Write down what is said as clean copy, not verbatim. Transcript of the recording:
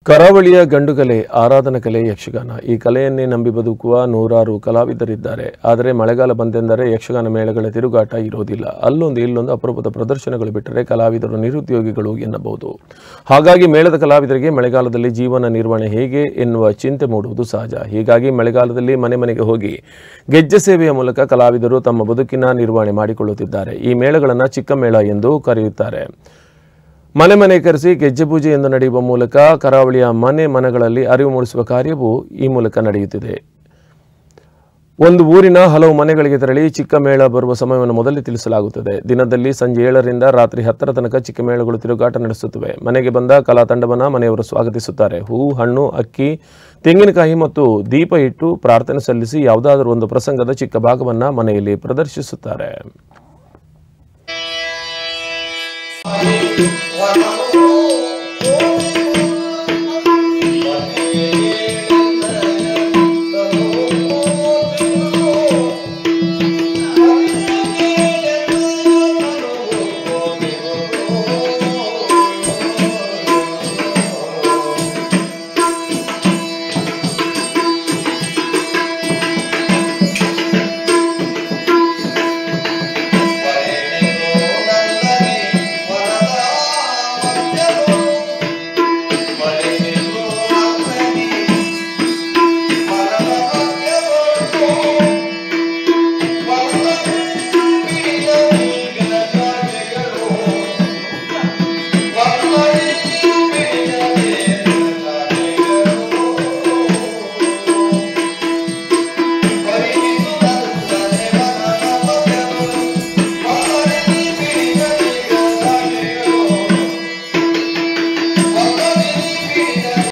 ಕರಾವಳಿಯ ಗಂಡುಕಲೆ ಆರಾಧನಾ ಕಲೆ ಯಕ್ಷಗಾನ. ಈ ಕಲೆಯನ್ನೇ ನಂಬಿ ಬದುಕುವ ನೂರಾರು ಕಲಾವಿದರಿದ್ದಾರೆ. ಆದರೆ ಮಳೆಗಾಲ ಬಂತೆಂದರೆ ಯಕ್ಷಗಾನ ಮೇಳಗಳ ತಿರುಗಾಟ ಇರೋದಿಲ್ಲ. ಅಲ್ಲೊಂದು ಇಲ್ಲೊಂದು ಅಪರೂಪದ ಪ್ರದರ್ಶನಗಳು ಬಿಟ್ಟರೆ ಕಲಾವಿದರು ನಿರುದ್ಯೋಗಿಗಳು ಎನ್ನಬಹುದು. ಹಾಗಾಗಿ ಮೇಳದ ಕಲಾವಿದರಿಗೆ ಮಳೆಗಾಲದಲ್ಲಿ ಜೀವನ ನಿರ್ವಹಣೆ ಹೇಗೆ ಎನ್ನುವ ಚಿಂತೆ ಮೂಡುವುದು ಸಹಜ. ಹೀಗಾಗಿ ಮಳೆಗಾಲದಲ್ಲಿ ಮನೆ ಮನೆಗೆ ಹೋಗಿ ಗೆಜ್ಜೆ ಸೇವೆಯ ಮೂಲಕ ಕಲಾವಿದರು ತಮ್ಮ ಬದುಕಿನ ನಿರ್ವಹಣೆ ಮಾಡಿಕೊಳ್ಳುತ್ತಿದ್ದಾರೆ. ಈ ಮೇಳಗಳನ್ನು ಚಿಕ್ಕ ಮೇಳ ಎಂದು ಕರೆಯುತ್ತಾರೆ. ಮನೆ ಮನೆ ಕರೆಸಿ ಗೆಜ್ಜೆ ಪೂಜೆ ಎಂದು ನಡೆಯುವ ಮೂಲಕ ಕರಾವಳಿಯ ಮನೆಗಳಲ್ಲಿ ಅರಿವು ಮೂಡಿಸುವ ಕಾರ್ಯವು ಈ ಮೂಲಕ ನಡೆಯುತ್ತಿದೆ. ಒಂದು ಊರಿನ ಹಲವು ಮನೆಗಳಿಗೆ ತೆರಳಿ ಚಿಕ್ಕ ಮೇಳ ಬರುವ ಸಮಯವನ್ನು ಮೊದಲೇ ತಿಳಿಸಲಾಗುತ್ತದೆ. ದಿನದಲ್ಲಿ ಸಂಜೆ 7ರಿಂದ ರಾತ್ರಿ 10ರ ತನಕ ಚಿಕ್ಕ ಮೇಳಗಳು ತಿರುಗಾಟ ನಡೆಸುತ್ತವೆ. ಮನೆಗೆ ಬಂದ ಕಲಾ ತಂಡವನ್ನು ಮನೆಯವರು ಸ್ವಾಗತಿಸುತ್ತಾರೆ. ಹೂ, ಹಣ್ಣು, ಅಕ್ಕಿ, ತೆಂಗಿನಕಾಯಿ ಮತ್ತು ದೀಪ ಇಟ್ಟು ಪ್ರಾರ್ಥನೆ ಸಲ್ಲಿಸಿ ಯಾವುದಾದರೂ ಒಂದು ಪ್ರಸಂಗದ ಚಿಕ್ಕ ಭಾಗವನ್ನು ಮನೆಯಲ್ಲಿ ಪ್ರದರ್ಶಿಸುತ್ತಾರೆ. Wow.